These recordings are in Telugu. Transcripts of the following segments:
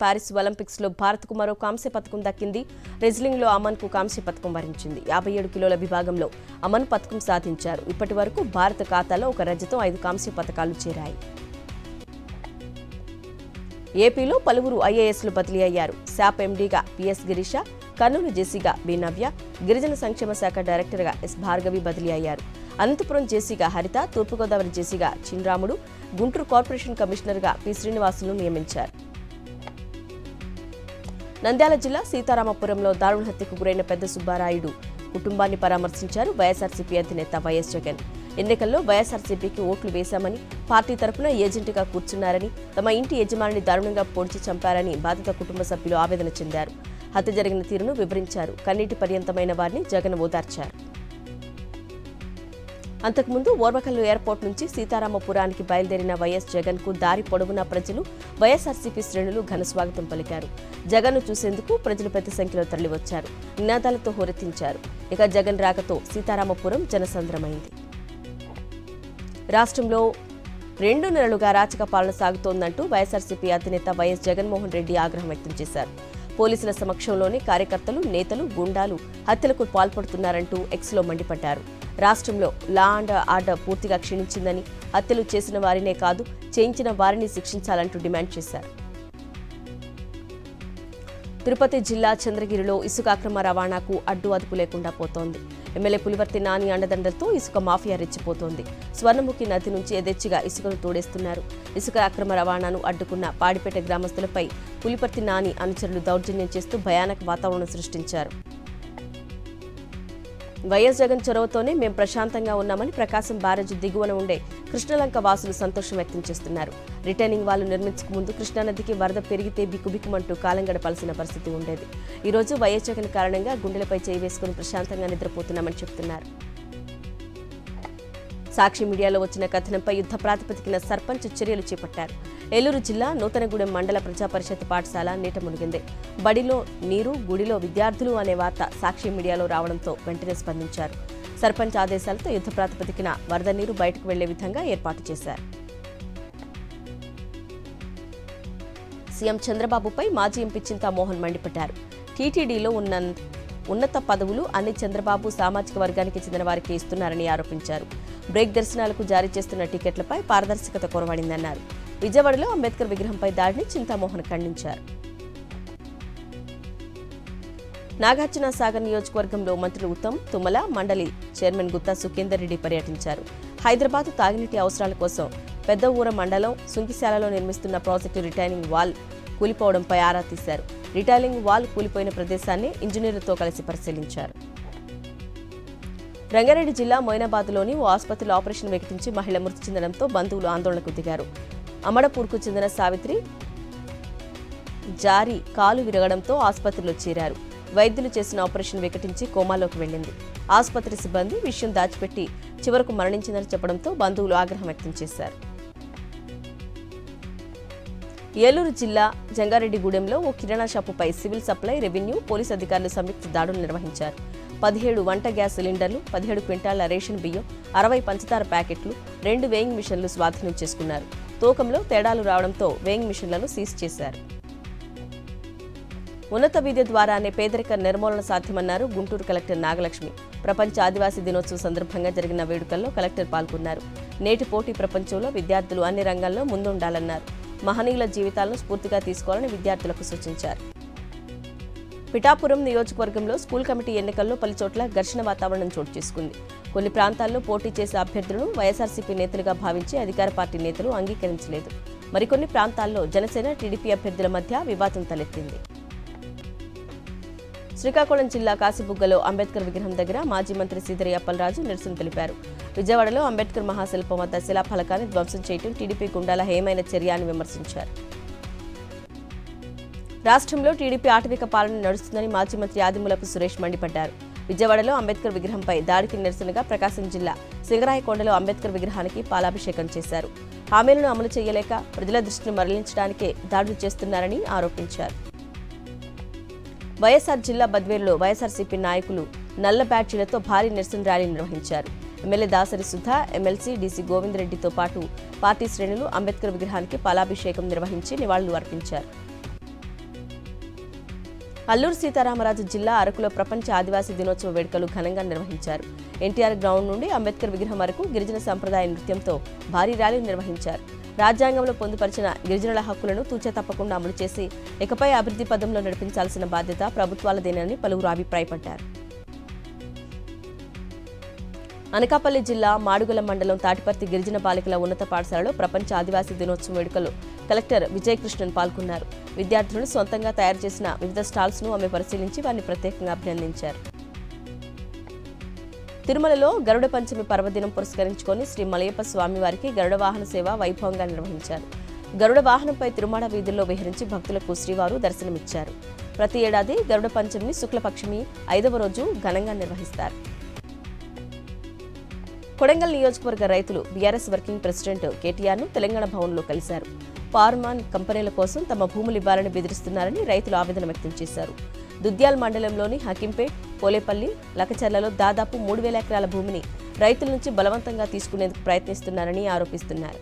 పారిస్ ఒలింపిక్స్లో భారత్కు మరో కాంస్య పతకం దక్కింది. రెజ్లింగ్లో అమన్కు కాంస్య పతకం వరించింది. 57 కిలోల విభాగంలో అమన్ పతకం సాధించారు. ఇప్పటి వరకు భారత ఖాతాలో ఒక రజతం 5 కాంస్య పతకాలు చేరాయి. ఏపీలో పలువురు ఐఏఎస్లు బదిలీ అయ్యారు. శాప్ ఎండీగా పిఎస్ గిరీష, కర్నూలు జేసీగా బి నవ్య, గిరిజన సంక్షేమ శాఖ డైరెక్టర్గా ఎస్ భార్గవి బదిలీ అయ్యారు. అనంతపురం జేసీగా హరిత, తూర్పుగోదావరి జేసీగా చిన్రాముడు, గుంటూరు కార్పొరేషన్ కమిషనర్గా పి శ్రీనివాసులను నియమించారు. నంద్యాల జిల్లా సీతారామపురంలో దారుణ హత్యకు గురైన పెద్ద సుబ్బారాయుడు కుటుంబాన్ని పరామర్శించారు వైఎస్ఆర్సీపీ అధినేత వైఎస్ జగన్. ఎన్నికల్లో వైఎస్ఆర్సీపీకి ఓట్లు వేశామని, పార్టీ తరపున ఏజెంట్గా కూర్చున్నారని, తమ ఇంటి యజమానిని దారుణంగా పొడిచి చంపారని బాధిత కుటుంబ సభ్యులు ఆవేదన చెందారు. హత్య జరిగిన తీరును వివరించారు. కన్నీటి పర్యంతమైన వారిని జగన్ ఓదార్చారు. అంతకుముందు ఓర్వకల్లు ఎయిర్పోర్ట్ నుంచి సీతారామపురానికి బయలుదేరిన వైఎస్ జగన్ కు దారి పొడవునా ప్రజలు, వైఎస్ఆర్సీపీ శ్రేణులు ఘనస్వాగతం పలికారు. జగన్ను చూసేందుకు ప్రజలు పెద్ద సంఖ్యలో తరలివచ్చారు. నినాదాలతో హోరెత్తించారు. ఇక జగన్ రాకతో సీతారామపురం జనసంద్రమైంది. రాష్ట్రంలో 2 నెలలుగా అరాచక పాలన సాగుతోందంటూ వైఎస్ఆర్సీపీ అధినేత వైఎస్ జగన్మోహన్ రెడ్డి ఆగ్రహం వ్యక్తం చేశారు. పోలీసుల సమక్షంలోనే కార్యకర్తలు, నేతలు, గుండాలు హత్యలకు పాల్పడుతున్నారంటూ ఎక్స్లో మండిపడ్డారు. రాష్ట్రంలో లా అండ్ ఆర్డర్ పూర్తిగా క్షీణించిందని, హత్యలు చేసిన వారినే కాదు చేయించిన వారిని శిక్షించాలంటూ డిమాండ్ చేశారు. తిరుపతి జిల్లా చంద్రగిరిలో ఇసుక అక్రమ రవాణాకు అడ్డు అదుపు లేకుండా పోతోంది. ఎమ్మెల్యే పులివర్తి నాని అండదండలతో ఇసుక మాఫియా రెచ్చిపోతోంది. స్వర్ణముఖి నది నుంచి యథేచ్ఛగా ఇసుకను తోడేస్తున్నారు. ఇసుక అక్రమ రవాణాను అడ్డుకున్న పాడిపేట గ్రామస్తులపై పులివర్తి నాని అనుచరులు దౌర్జన్యం చేస్తూ భయానక వాతావరణం సృష్టించారు. వైఎస్ జగన్ చొరవతోనే మేం ప్రశాంతంగా ఉన్నామని ప్రకాశం బ్యారేజ్ దిగువన ఉండే కృష్ణలంక వాసులు సంతోషం వ్యక్తం చేస్తున్నారు. రిటర్నింగ్ వాళ్లు నిర్మించక ముందు కృష్ణానదికి వరద పెరిగితే బిక్కుబిక్కుమంటూ కాలం గడపాల్సిన పరిస్థితి ఉండేది. ఈ రోజు వైఎస్ జగన్ కారణంగా గుండెలపై చేయి వేసుకుని ప్రశాంతంగా నిద్రపోతున్నామని చెబుతున్నారు. సాక్షి మీడియాలో వచ్చిన కథనంపై యుద్ధ ప్రాతిపదికన సర్పంచ్ చర్యలు చేపట్టారు. ఏలూరు జిల్లా నూతనగూడెం మండల ప్రజాపరిషత్ పాఠశాల నీట మునిగింది. బడిలో నీరు, గుడిలో విద్యార్థులు అనే వార్త సాక్షి మీడియాలో రావడంతో వెంటనే స్పందించారు. సర్పంచ్ ఆదేశాలతో యుద్ధ ప్రాతిపదికన వరద నీరు బయటకు వెళ్లే విధంగా ఏర్పాటు చేశారు. సీఎం చంద్రబాబుపై మాజీ ఎంపీ చింతామోహన్ మండిపడ్డారు. టీటీడీలో ఉన్నత పదవులు అన్ని చంద్రబాబు సామాజిక వర్గానికి చెందిన వారికి ఇస్తున్నారని ఆరోపించారు. బ్రేక్ దర్శనాలకు జారీ చేస్తున్న టికెట్లపై పారదర్శకత కొరవడిందన్నారు. విజయవాడలో అంబేద్కర్ విగ్రహంపై దాడిని చింతామోహన్ ఖండించారు. నాగార్జున సాగర్ నియోజకవర్గంలో మంత్రులు ఉత్తమ్, తుమ్మల, మండలి చైర్మన్ గుత్తా సుఖేందర్ రెడ్డి పర్యటించారు. హైదరాబాద్ తాగునీటి అవసరాల కోసం పెద్ద ఊర మండలం సుంకిశాలలో నిర్మిస్తున్న ప్రాజెక్టు రిటైనింగ్ వాల్ కూలిపోవడంపై ఆరా తీశారు. రిటైనింగ్ వాల్ కూలిపోయిన ప్రదేశాన్ని ఇంజనీర్లతో కలిసి పరిశీలించారు. రంగారెడ్డి జిల్లా మొయినాబాద్లోని ఓ ఆసుపత్రిలో ఆపరేషన్ వికటించి మహిళ మృతి చెందడంతో బంధువులు ఆందోళనకు దిగారు. అమడపూర్కు చెందిన సావిత్రి జారీ కాలు విరగడంతో ఆసుపత్రిలో చేరారు. వైద్యులు చేసిన ఆపరేషన్ వికటించి కోమాలోకి వెళ్లింది. ఆసుపత్రి సిబ్బంది విషయం దాచిపెట్టి చివరకు మరణించిందని చెప్పడంతో బంధువులు ఆగ్రహం వ్యక్తం చేశారు. ఏలూరు జిల్లా జంగారెడ్డిగూడెంలో ఓ కిరాణా షాపుపై సివిల్ సప్లై, రెవెన్యూ, పోలీసు అధికారులు సంయుక్త దాడులు నిర్వహించారు. 17 వంట గ్యాస్ సిలిండర్లు, 17 క్వింటాల రేషన్ బియ్యం, 60 పంచదార ప్యాకెట్లు, 2 వేయింగ్ మిషన్లు స్వాధీనం చేసుకున్నారు. తూకంలో తేడాలు రావడంతో వేయింగ్ మిషన్లను సీజ్ చేశారు. ఉన్నత విద్య ద్వారానే పేదరిక నిర్మూలన సాధ్యమన్నారు గుంటూరు కలెక్టర్ నాగలక్ష్మి. ప్రపంచ ఆదివాసీ దినోత్సవం సందర్భంగా జరిగిన వేడుకల్లో కలెక్టర్ పాల్గొన్నారు. నేటి పోటీ ప్రపంచంలో విద్యార్థులు అన్ని రంగాల్లో ముందుండాలన్నారు. మహనీయుల జీవితాలను స్ఫూర్తిగా తీసుకోవాలని విద్యార్థులకు సూచించారు. పిఠాపురం నియోజకవర్గంలో స్కూల్ కమిటీ ఎన్నికల్లో పలుచోట్ల ఘర్షణ వాతావరణం చోటు చేసుకుంది. కొన్ని ప్రాంతాల్లో పోటీ చేసే అభ్యర్థులను వైఎస్ఆర్సీపీ నేతలుగా భావించి అధికార పార్టీ నేతలు అంగీకరించలేదు. మరికొన్ని ప్రాంతాల్లో జనసేన, టీడీపీ అభ్యర్థుల మధ్య వివాదం తలెత్తింది. శ్రీకాకుళం జిల్లా కాశీబుగ్గలో అంబేద్కర్ విగ్రహం దగ్గర మాజీ మంత్రి సీదిరి అప్పలరాజు నిరసన తెలిపారు. విజయవాడలో అంబేద్కర్ మహాశిల్పం వద్ద శిలాఫలకాన్ని ధ్వంసం చేయడం టీడీపీ గుండాల హేయమైన చర్య అని విమర్శించారు. రాష్ట్రంలో టీడీపీ ఆటవిక పాలన నడుస్తుందని మాజీ మంత్రి ఆదిమూలపు సురేష్ మండిపడ్డారు. విజయవాడలో అంబేద్కర్ విగ్రహంపై దాడికి నిరసనగా ప్రకాశం జిల్లా సింగరాయకొండలో అంబేద్కర్ విగ్రహానికి పాలాభిషేకం చేశారు. హామీలను అమలు చేయలేక ప్రజల దృష్టిని మరలించడానికే దాడులు చేస్తున్నారని ఆరోపించారు. వైఎస్ఆర్ జిల్లా బద్వేలులో వైఎస్ఆర్సీపీ నాయకులు నల్ల బ్యాడ్జీలతో భారీ నిరసన ర్యాలీ నిర్వహించారు. MLA Dasari Sudha, MLC DC గోవిందరెడ్డితో పాటు పార్టీ శ్రేణులు అంబేద్కర్ విగ్రహానికి పాలాభిషేకం నిర్వహించి నివాళులు అర్పించారు. అల్లూరు సీతారామరాజు జిల్లా అరకులో ప్రపంచ ఆదివాసీ దినోత్సవ వేడుకలు ఘనంగా నిర్వహించారు. ఎన్టీఆర్ గ్రౌండ్ నుండి అంబేద్కర్ విగ్రహం వరకు గిరిజన సంప్రదాయ నృత్యంతో భారీ ర్యాలీ నిర్వహించారు. రాజ్యాంగంలో పొందుపరిచిన గిరిజనుల హక్కులను తూచా తప్పకుండా అమలు చేసి ఇకపై అభివృద్ధి పదంలో నడిపించాల్సిన బాధ్యత ప్రభుత్వాలదేనని పలువురు అభిప్రాయపడ్డారు. అనకాపల్లి జిల్లా మాడుగుల మండలం తాటిపర్తి గిరిజన బాలికల ఉన్నత పాఠశాలలో ప్రపంచ ఆదివాసీ దినోత్సవం వేడుకలు కలెక్టర్ విజయకృష్ణన్ పాల్గొన్నారు. విద్యార్థులు సొంతంగా తయారు చేసిన వివిధ స్టాల్స్ ను ఆమె పరిశీలించి వారిని ప్రత్యేకంగా అభినందించారు. తిరుమలలో గరుడ పంచమి పర్వదినం పురస్కరించుకొని శ్రీ మలయప్ప స్వామివారికి గరుడ వాహన సేవ వైభవంగా నిర్వహించారు. గరుడ వాహనంపై తిరుమాడ వీధుల్లో విహరించి భక్తులకు శ్రీవారు దర్శనమిచ్చారు. ప్రతి ఏడాది గరుడ పంచమిని శుక్లపక్షమి 5వ రోజు ఘనంగా నిర్వహిస్తారు. కొడంగల్ నియోజకవర్గ రైతులు బీఆర్ఎస్ వర్కింగ్ ప్రెసిడెంట్ కేటీఆర్ ను తెలంగాణ భవన్లో కలిశారు. ఫార్మాన్ కంపెనీల కోసం తమ భూములు ఇవ్వాలని బెదిరిస్తున్నారని రైతులు ఆవేదన వ్యక్తం చేశారు. దుద్యాల్ మండలంలోని హకీంపేట్, పోలేపల్లి, లకచర్లలో దాదాపు 3,000 ఎకరాల భూమిని రైతుల నుంచి బలవంతంగా తీసుకునేందుకు ప్రయత్నిస్తున్నారని ఆరోపిస్తున్నారు.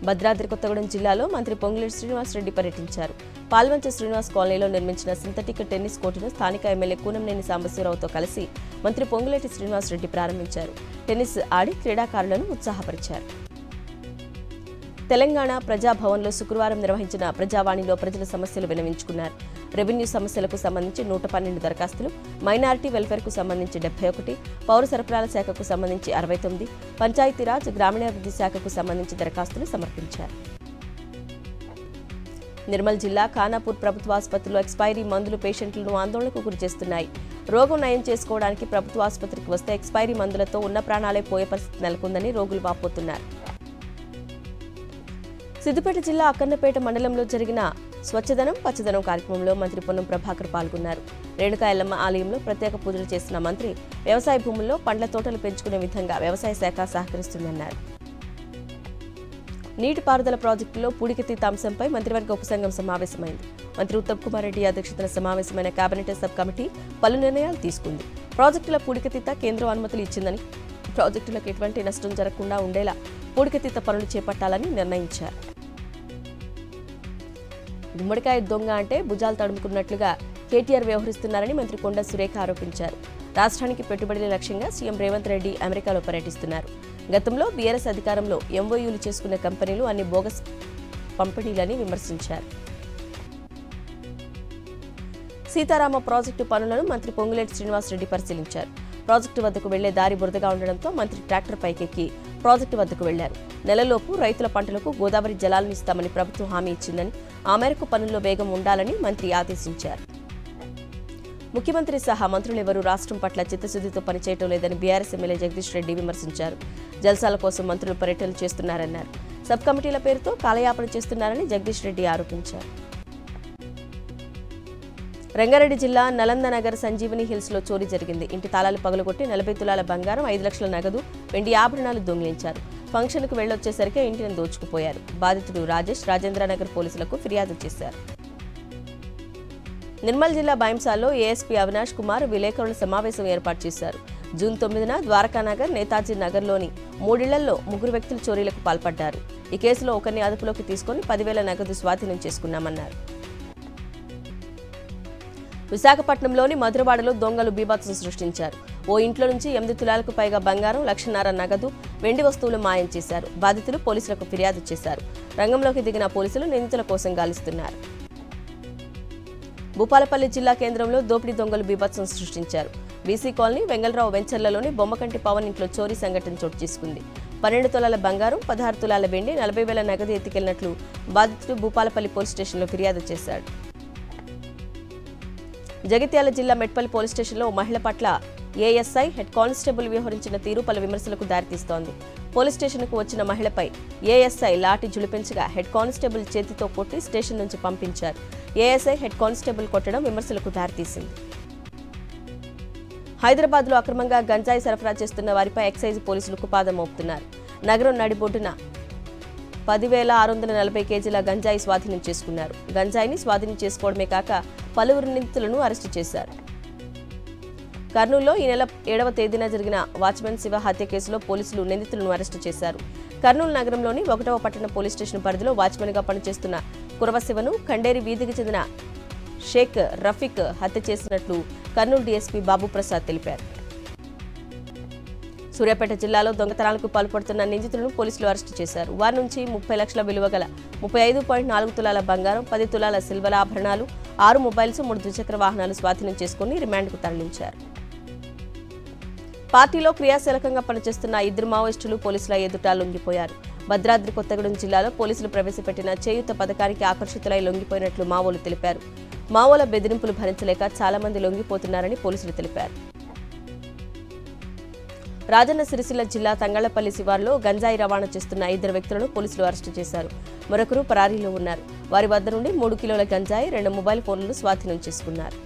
భద్రాద్రి కొత్తగూడెం జిల్లాలో మంత్రి పొంగులేటి శ్రీనివాసరెడ్డి పర్యటించారు. పాల్వంచ శ్రీనివాస్ కాలనీలో నిర్మించిన సింథటిక్ టెన్నిస్ కోర్టును స్థానిక ఎమ్మెల్యే కూనంనేని సాంబశివరావుతో కలిసి మంత్రి పొంగులేటి శ్రీనివాసరెడ్డి ప్రారంభించారు. టెన్నిస్ ఆడి క్రీడాకారులను ఉత్సాహపరిచారు. తెలంగాణ ప్రజాభవన్లో శుక్రవారం నిర్వహించిన ప్రజావాణిలో ప్రజల సమస్యలు విన్నవించుకున్నారు. రెవెన్యూ సమస్యలకు సంబంధించి 112 దరఖాస్తులు, మైనారిటీ వెల్ఫేర్కు సంబంధించి 71, పౌర సరఫరాల శాఖకు సంబంధించి 69, పంచాయతీరాజ్ గ్రామీణాభివృద్ధి శాఖకు సంబంధించి దరఖాస్తులు సమర్పించారు. నిర్మల్ జిల్లా ఖానాపూర్ ప్రభుత్వ ఆసుపత్రిలో ఎక్స్పైరీ మందులు పేషెంట్లను ఆందోళనకు గురిచేస్తున్నాయి. రోగం నయం చేసుకోవడానికి ప్రభుత్వ ఆసుపత్రికి వస్తే ఎక్స్పైరీ మందులతో ఉన్న ప్రాణాలే పోయే పరిస్థితి నెలకొందని రోగులు వాపోతున్నారు. సిద్దిపేట జిల్లా అక్కన్నపేట మండలంలో జరిగిన స్వచ్ఛదనం పచ్చదనం కార్యక్రమంలో మంత్రి పొన్నం ప్రభాకర్ పాల్గొన్నారు. రేణుకా ఎల్లమ్మ ఆలయంలో ప్రత్యేక పూజలు చేసిన మంత్రి వ్యవసాయ భూముల్లో పండ్ల తోటలు పెంచుకునే విధంగా వ్యవసాయ శాఖ సహకరిస్తుందన్నారు. నీటిపారుదల ప్రాజెక్టులో పూడికతీత అంశంపై మంత్రివర్గ ఉపసంఘం సమావేశమైంది. మంత్రి ఉత్తమ్ కుమార్ రెడ్డి అధ్యక్షతన సమావేశమైన కేబినెట్ సబ్ కమిటీ పలు నిర్ణయాలు తీసుకుంది. ప్రాజెక్టుల పూడికతీత కేంద్రం అనుమతులు ఇచ్చిందని, ప్రాజెక్టులకు ఎటువంటి నష్టం జరగకుండా ఉండేలా పూడికతీత పనులు చేపట్టాలని నిర్ణయించారు. గుమ్మడికాయ దొంగ అంటే భుజాలు తడుముకున్నట్లుగా కేటీఆర్ వ్యవహరిస్తున్నారని మంత్రి కొండ సురేఖ ఆరోపించారు. రాష్ట్రానికి పెట్టుబడుల లక్ష్యంగా సీఎం రేవంత్ రెడ్డి అమెరికాలో పర్యటిస్తున్నారు. గతంలో బీఆర్ఎస్ అధికారంలో ఎంఓయూలు చేసుకున్న కంపెనీలు అన్ని బోగస్ పంపిణీలని విమర్శించారు. సీతారామ ప్రాజెక్టు పనులను మంత్రి పొంగులేటి శ్రీనివాసరెడ్డి పరిశీలించారు. ప్రాజెక్టు వద్దకు వెళ్లే దారి బురదగా ఉండడంతో మంత్రి ట్రాక్టర్ పైకెక్కి ప్రాజెక్టు వద్దకు వెళ్లారు. నెలలోపు రైతుల పంటలకు గోదావరి జలాలను ఇస్తామని ప్రభుత్వం హామీ ఇచ్చిందని, ఆ మేరకు పనుల్లో వేగం ఉండాలని మంత్రి ఆదేశించారు. ముఖ్యమంత్రి సహా మంత్రులెవరూ రాష్ట్రం పట్ల చిత్తశుద్ధితో పనిచేయటం లేదని బీఆర్ఎస్ ఎమ్మెల్యే జగదీష్ రెడ్డి విమర్శించారు. జల్సాల కోసం మంత్రులు పర్యటనలు చేస్తున్నారన్నారు. సబ్ కమిటీల పేరుతో కాలయాపన చేస్తున్నారని జగదీష్ రెడ్డి ఆరోపించారు. రంగారెడ్డి జిల్లా నలందనగర్ సంజీవని హిల్స్ లో చోరీ జరిగింది. ఇంటి తాళాలు పగలగొట్టి 40 తులాల బంగారం, 5 లక్షల నగదు, వెండి ఆభరణాలు దొంగిలించారు. ఫంక్షన్ కు వెళ్లొచ్చేసరికి ఇంటిని దోచుకుపోయారు. బాధితుడు రాజేష్ రాజేంద్రనగర్ పోలీసులకు ఫిర్యాదు చేశారు. నిర్మల్ జిల్లా బైంసాల్లో ఏఎస్పీ అవినాష్ కుమార్ విలేకరుల సమావేశం ఏర్పాటు చేశారు. జూన్ 9న ద్వారకానగర్, నేతాజీ నగర్లోని 3 ఇళ్లలో 3 వ్యక్తులు చోరీలకు పాల్పడ్డారు. ఈ కేసులో ఒకరిని అదుపులోకి తీసుకుని 10,000 నగదు స్వాధీనం చేసుకున్నామన్నారు. విశాఖపట్నంలోని మధురవాడలో దొంగలు బీభత్సం సృష్టించారు. ఓ ఇంట్లో నుంచి 8 తులాలకు పైగా బంగారం, 1,50,000 నగదు, వెండి వస్తువులు మాయం చేశారు. బాధితులు పోలీసులకు ఫిర్యాదు చేశారు. రంగంలోకి దిగిన పోలీసులు నిందితుల కోసం గాలిస్తున్నారు. భూపాలపల్లి జిల్లా కేంద్రంలో దోపిడీ దొంగలు బీభత్సం సృష్టించారు. బీసీ కాలనీ వెంగళరావు వెంచర్లలోని బొమ్మకంటి పవన్ ఇంట్లో చోరీ సంఘటన చోటు చేసుకుంది. 12 తులాల బంగారం, 16 తులాల వెండి, 40,000 నగదు ఎత్తుకెళ్లినట్లు బాధితుడు భూపాలపల్లి పోలీస్ స్టేషన్లో ఫిర్యాదు చేశాడు. జగిత్యాల జిల్లా మెట్పల్లి పోలీస్ స్టేషన్లో ఓ మహిళ పట్ల ఏఎస్ఐ హెడ్ కానిస్టేబుల్ వ్యవహరించిన తీరు పలు విమర్శలకు దారితీస్తోంది. పోలీస్ స్టేషన్కు వచ్చిన మహిళపై ఏఎస్ఐ లాఠీ జులిపించగా హెడ్ కానిస్టేబుల్ చేతితో కొట్టి స్టేషన్ నుంచి పంపించారు. ఏఎస్ఐ హెడ్ కానిస్టేబుల్ కొట్టడం విమర్శలకు దారితీసింది. హైదరాబాద్లో అక్రమంగా గంజాయి సరఫరా చేస్తున్న వారిపై ఎక్సైజ్ పోలీసులు కుపాదం మోపుతున్నారు. నగరం నడిబొడ్డున 10,640 కేజీల గంజాయి స్వాధీనం చేసుకున్నారు. గంజాయిని స్వాధీనం చేసుకోవడమే కాక పలువురు నిందితులను అరెస్టు చేశారు. కర్నూలులో ఈ నెల 7వ తేదీన జరిగిన వాచ్మెన్ శివ హత్య కేసులో పోలీసులు నిందితులను అరెస్టు చేశారు. కర్నూలు నగరంలోని 1వ పట్టణ పోలీస్ స్టేషన్ పరిధిలో వాచ్మెన్గా పనిచేస్తున్న కురవ శివను, ఖండేరి వీధికి చెందిన షేక్ రఫీక్ హత్య చేసినట్లు కర్నూలు డీఎస్పీ బాబుప్రసాద్ తెలిపారు. సూర్యాపేట జిల్లాలో దొంగతనాలకు పాల్పడుతున్న నిందితులను పోలీసులు అరెస్టు చేశారు. వారి నుంచి 30 లక్షల విలువ గల 35.4 తులాల బంగారం, 10 తులాల సిల్వర్ ఆభరణాలు, 6 మొబైల్స్, 3 ద్విచక్ర వాహనాలు స్వాధీనం చేసుకుని రిమాండ్కు తరలించారు. పార్టీలో క్రియాశీలకంగా పనిచేస్తున్న 2 మావోయిస్టులు పోలీసుల ఎదుట లొంగిపోయారు. భద్రాద్రి కొత్తగూడెం జిల్లాలో పోలీసులు ప్రవేశపెట్టిన చేయూత పథకానికి ఆకర్షితులై లొంగిపోయినట్లు మావోలు తెలిపారు. మావోల బెదిరింపులు భరించలేక చాలా మంది లొంగిపోతున్నారని పోలీసులు తెలిపారు. రాజన్న సిరిసిల్ల జిల్లా తంగళ్లపల్లి శివార్లో గంజాయి రవాణా చేస్తున్న 2 వ్యక్తులను పోలీసులు అరెస్టు చేశారు. మరొకరు పరారీలో ఉన్నారు. వారి వద్ద నుండి 3 కిలోల గంజాయి, 2 మొబైల్ ఫోన్లను స్వాధీనం చేసుకున్నారు.